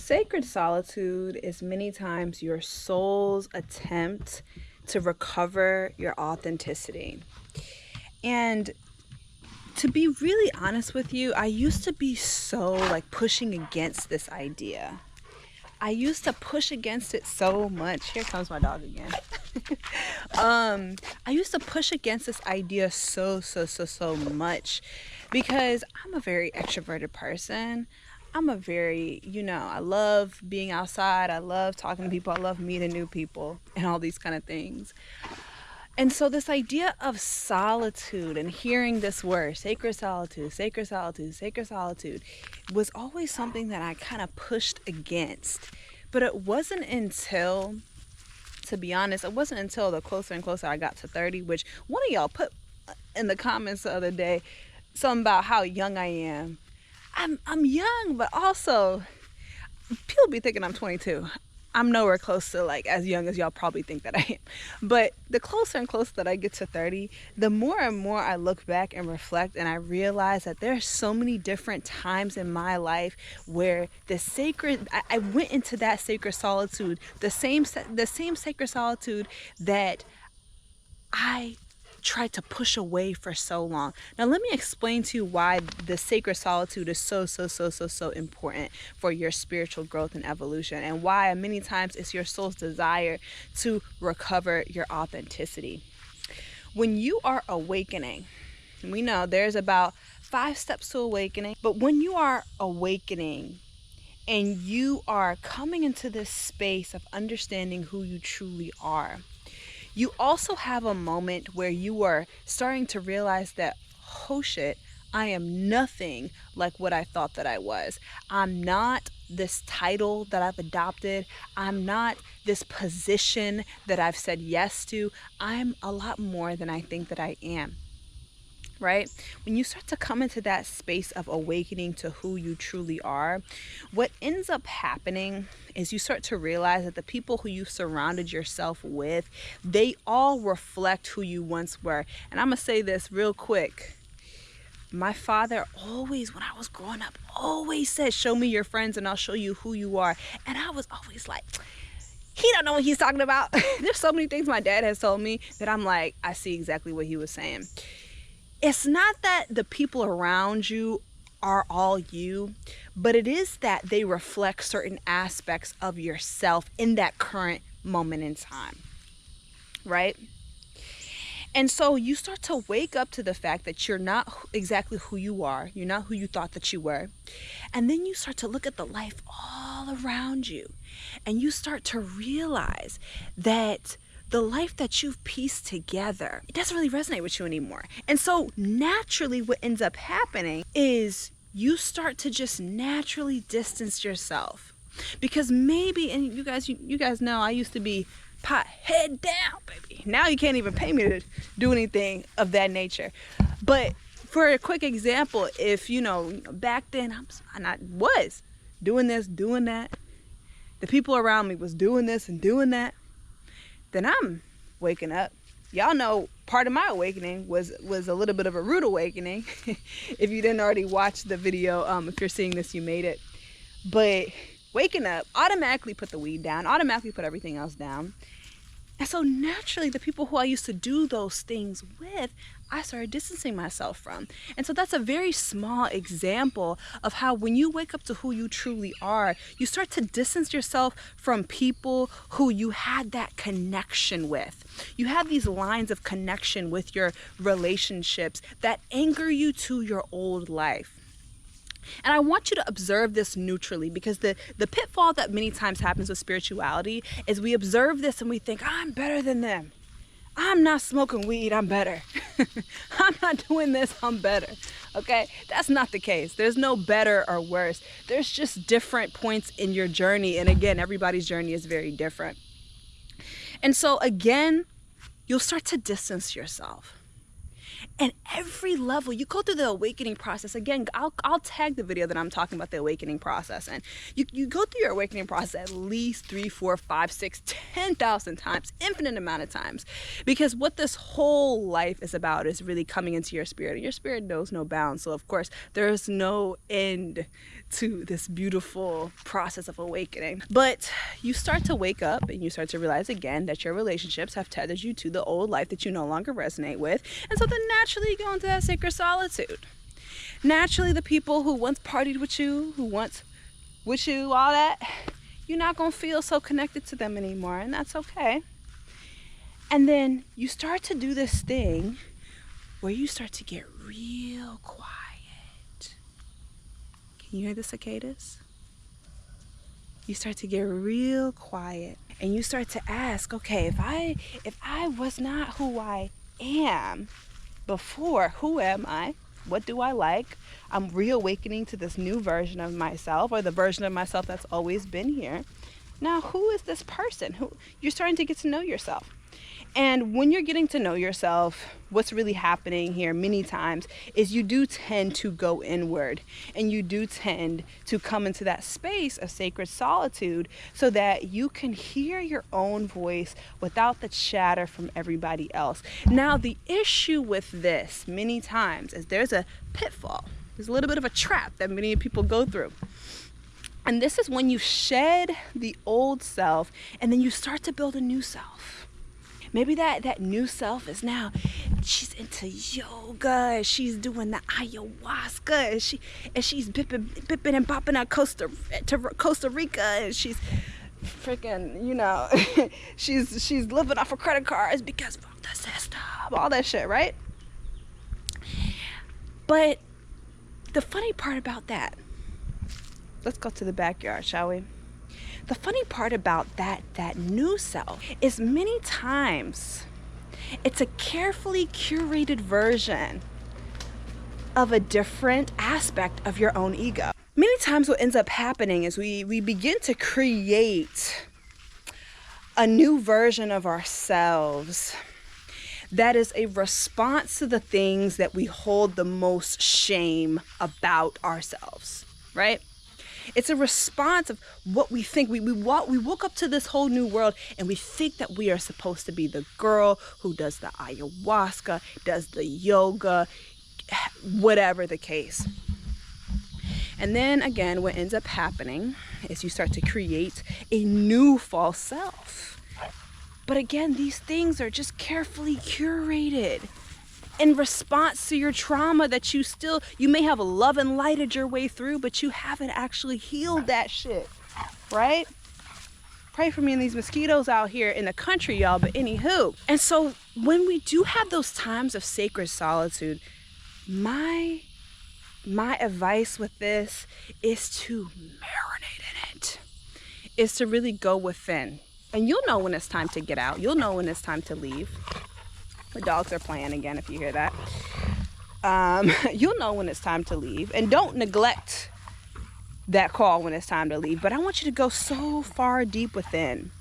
Sacred solitude is many times your soul's attempt to recover your authenticity. And to be really honest with you, I used to be so pushing against this idea. I used to push against it so much. Here comes my dog again. I used to push against this idea so much because I'm a very extroverted person. I'm a very, I love being outside. I love talking to people. I love meeting new people and all these kind of things. And so this idea of solitude and hearing this word, sacred solitude, sacred solitude, sacred solitude, was always something that I kind of pushed against. But it wasn't until, to be honest, it wasn't until the closer and closer I got to 30, which one of y'all put in the comments the other day, something about how young I am. I'm young, but also people be thinking I'm 22. I'm nowhere close to as young as y'all probably think that I am. But the closer and closer that I get to 30, the more and more I look back and reflect, and I realize that there are so many different times in my life where I went into that sacred solitude, the same sacred solitude that I tried to push away for so long. Now let me explain to you why the sacred solitude is so important for your spiritual growth and evolution, and why many times it's your soul's desire to recover your authenticity. When you are awakening, we know there's about 5 steps to awakening, but when you are awakening and you are coming into this space of understanding who you truly are, you also have a moment where you are starting to realize that, oh shit, I am nothing like what I thought that I was. I'm not this title that I've adopted. I'm not this position that I've said yes to. I'm a lot more than I think that I am. Right? When you start to come into that space of awakening to who you truly are, what ends up happening is you start to realize that the people who you've surrounded yourself with, they all reflect who you once were. And I'm going to say this real quick. My father always, when I was growing up, always said, show me your friends and I'll show you who you are. And I was always like, he don't know what he's talking about. There's so many things my dad has told me that I'm like, I see exactly what he was saying. It's not that the people around you are all you, but it is that they reflect certain aspects of yourself in that current moment in time, right? And so you start to wake up to the fact that you're not exactly who you are. You're not who you thought that you were. And then you start to look at the life all around you, and you start to realize that the life that you've pieced together, it doesn't really resonate with you anymore. And so naturally what ends up happening is you start to just naturally distance yourself. Because maybe, and you guys know I used to be pot head down, baby. Now you can't even pay me to do anything of that nature. But for a quick example, if back then I was doing this, doing that, the people around me was doing this and doing that, then I'm waking up. Y'all know part of my awakening was a little bit of a rude awakening. If you didn't already watch the video, if you're seeing this, you made it. But waking up, automatically put the weed down, automatically put everything else down. And so naturally, the people who I used to do those things with, I started distancing myself from. And so that's a very small example of how when you wake up to who you truly are, you start to distance yourself from people who you had that connection with. You have these lines of connection with your relationships that anchor you to your old life. And I want you to observe this neutrally, because the pitfall that many times happens with spirituality is we observe this and we think, I'm better than them. I'm not smoking weed, I'm better. I'm not doing this, I'm better. Okay? That's not the case. There's no better or worse. There's just different points in your journey. And again, everybody's journey is very different. And so again, you'll start to distance yourself. And every level, you go through the awakening process. Again, I'll tag the video that I'm talking about the awakening process. And you go through your awakening process at least 3, 4, 5, 6, 10,000 times, infinite amount of times. Because what this whole life is about is really coming into your spirit. And your spirit knows no bounds. So of course, there is no end to this beautiful process of awakening. But you start to wake up and you start to realize again that your relationships have tethered you to the old life that you no longer resonate with. And so then naturally you go into that sacred solitude. Naturally, the people who once partied with you, who once with you, all that, you're not going to feel so connected to them anymore, and that's okay. And then you start to do this thing where you start to get real quiet. Can you hear the cicadas? You start to get real quiet and you start to ask, okay, if I was not who I am before, who am I? What do I like? I'm reawakening to this new version of myself, or the version of myself that's always been here. Now, who is this person? You're starting to get to know yourself. And when you're getting to know yourself, what's really happening here many times is you do tend to go inward, and you do tend to come into that space of sacred solitude so that you can hear your own voice without the chatter from everybody else. Now, the issue with this many times is there's a pitfall. There's a little bit of a trap that many people go through. And this is when you shed the old self and then you start to build a new self. Maybe that new self is now, she's into yoga, she's doing the ayahuasca, and she's bipping and bopping out to Costa Rica, and she's freaking, she's living off of credit cards because fuck the system, all that shit, right? But the funny part about that, let's go to the backyard, shall we? The funny part about that new self is many times it's a carefully curated version of a different aspect of your own ego. Many times what ends up happening is we begin to create a new version of ourselves that is a response to the things that we hold the most shame about ourselves, right? It's a response of what we think. We woke up to this whole new world and we think that we are supposed to be the girl who does the ayahuasca, does the yoga, whatever the case. And then again, what ends up happening is you start to create a new false self. But again, these things are just carefully curated in response to your trauma that you may have love and lighted your way through, but you haven't actually healed that shit, right? Pray for me and these mosquitoes out here in the country, y'all, but anywho. And so when we do have those times of sacred solitude, my advice with this is to marinate in it, is to really go within. And you'll know when it's time to get out. You'll know when it's time to leave. The dogs are playing again, if you hear that. You'll know when it's time to leave. And don't neglect that call when it's time to leave. But I want you to go so far deep within.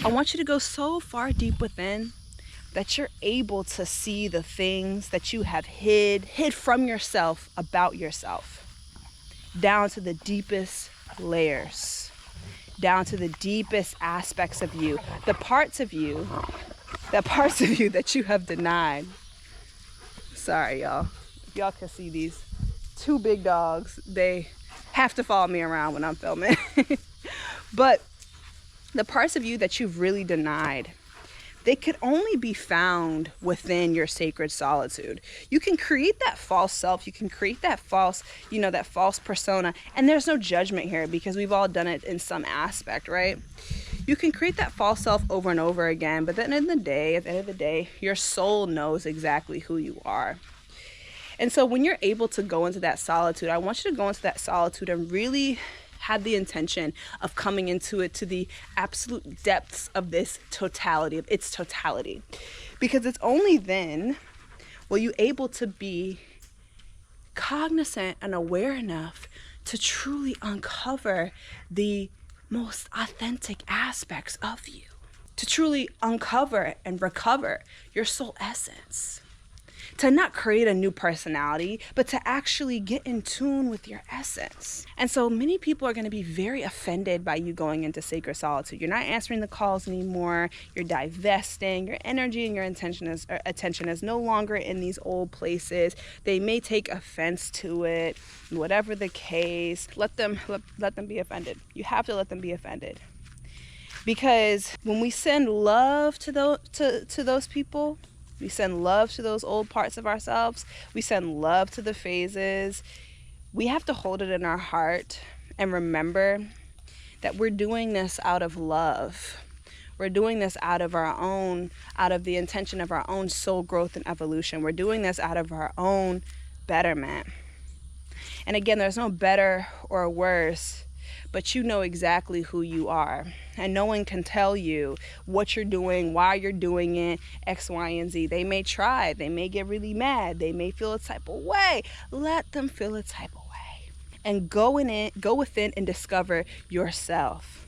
I want you to go so far deep within that you're able to see the things that you have hid from yourself about yourself, down to the deepest layers, down to the deepest aspects of you, the parts of you that you have denied. Sorry, y'all. If y'all can see these two big dogs, they have to follow me around when I'm filming. But the parts of you that you've really denied, they could only be found within your sacred solitude. You can create that false self. You can create that false, that false persona. And there's no judgment here because we've all done it in some aspect, right? You can create that false self over and over again, but then at the end of the day, your soul knows exactly who you are. And so when you're able to go into that solitude, I want you to go into that solitude and really have the intention of coming into it to the absolute depths of its totality. Because it's only then will you able to be cognizant and aware enough to truly uncover the most authentic aspects of you, to truly uncover and recover your soul essence. to not create a new personality, but to actually get in tune with your essence. And so many people are going to be very offended by you going into sacred solitude. You're not answering the calls anymore. You're divesting. Your energy and your attention is no longer in these old places. They may take offense to it. Whatever the case, let them be offended. You have to let them be offended. Because when we send love to those people, we send love to those old parts of ourselves, we send love to the phases, we have to hold it in our heart and remember that we're doing this out of love. We're doing this out of the intention of our own soul growth and evolution. We're doing this out of our own betterment. And again, there's no better or worse, but you know exactly who you are. And no one can tell you what you're doing, why you're doing it, X, Y, and Z. They may try. They may get really mad. They may feel a type of way. Let them feel a type of way. And go within and discover yourself.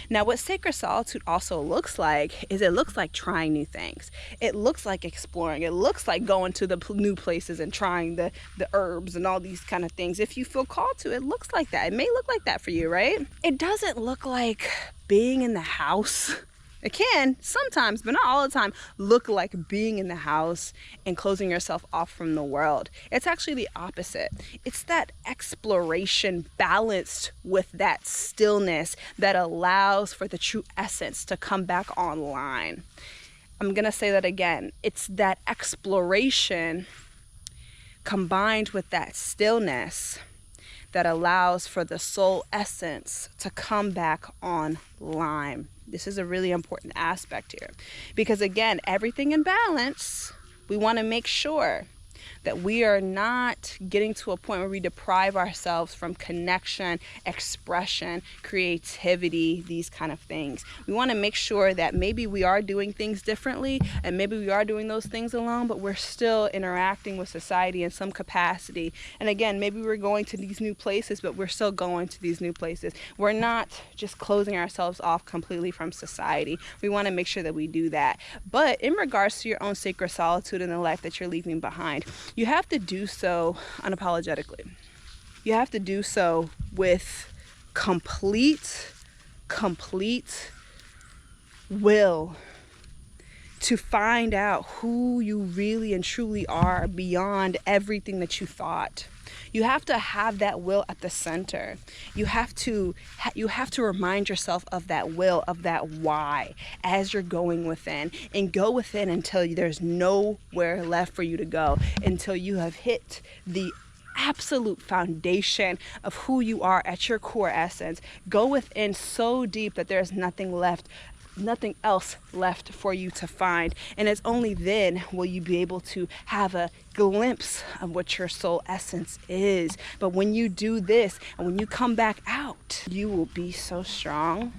Now, what sacred solitude also looks like is it looks like trying new things. It looks like exploring. It looks like going to the new places and trying the herbs and all these kind of things. If you feel called to, it looks like that. It may look like that for you, right? It doesn't look like being in the house. It can sometimes, but not all the time, look like being in the house and closing yourself off from the world. It's actually the opposite. It's that exploration balanced with that stillness that allows for the true essence to come back online. I'm going to say that again. It's that exploration combined with that stillness that allows for the soul essence to come back online. This is a really important aspect here because, again, everything in balance, we want to make sure that we are not getting to a point where we deprive ourselves from connection, expression, creativity, these kind of things. We want to make sure that maybe we are doing things differently and maybe we are doing those things alone, but we're still interacting with society in some capacity. And again, maybe we're going to these new places, but we're still going to these new places. We're not just closing ourselves off completely from society. We want to make sure that we do that. But in regards to your own sacred solitude in the life that you're leaving behind, you have to do so unapologetically. You have to do so with complete will to find out who you really and truly are beyond everything that you thought. You have to have that will at the center. You have to remind yourself of that will, of that why, as you're going within. And go within until there's nowhere left for you to go, until you have hit the absolute foundation of who you are at your core essence. Go within so deep that there's nothing else left for you to find. And it's only then will you be able to have a glimpse of what your soul essence is. But when you do this and when you come back out, you will be so strong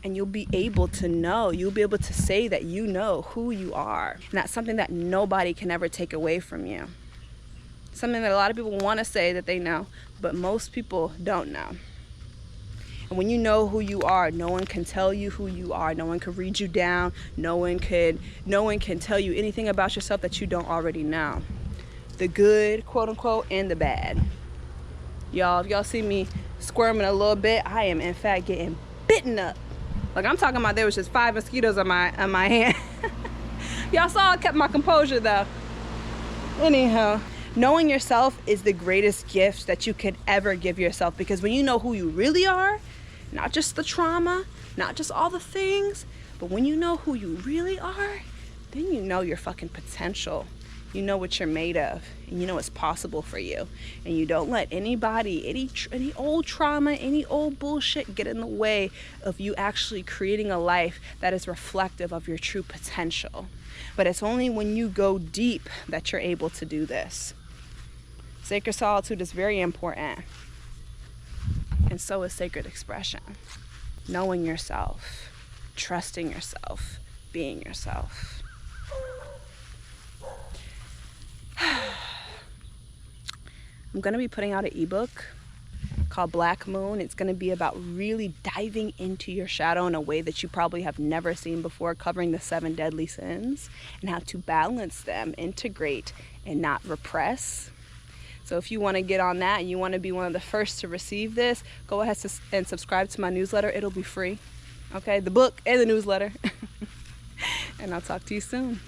and you'll be able to say that you know who you are. And that's something that nobody can ever take away from you. Something that a lot of people want to say that they know, but most people don't know. And when you know who you are, no one can tell you who you are. No one can read you down. No one can tell you anything about yourself that you don't already know. The good, quote unquote, and the bad. Y'all, if y'all see me squirming a little bit, I am in fact getting bitten up. Like I'm talking about there was just 5 mosquitoes on my hand. Y'all saw I kept my composure though. Anyhow, knowing yourself is the greatest gift that you could ever give yourself, because when you know who you really are, not just the trauma, not just all the things, but when you know who you really are, then you know your fucking potential. You know what you're made of, and you know what's possible for you. And you don't let anybody, any old trauma, any old bullshit get in the way of you actually creating a life that is reflective of your true potential. But it's only when you go deep that you're able to do this. Sacred solitude is very important. And so is sacred expression. Knowing yourself, trusting yourself, being yourself. I'm going to be putting out an ebook called Black Moon. It's going to be about really diving into your shadow in a way that you probably have never seen before, covering the 7 deadly sins and how to balance them, integrate, and not repress. So if you want to get on that and you want to be one of the first to receive this, go ahead and subscribe to my newsletter. It'll be free. Okay, the book and the newsletter. And I'll talk to you soon.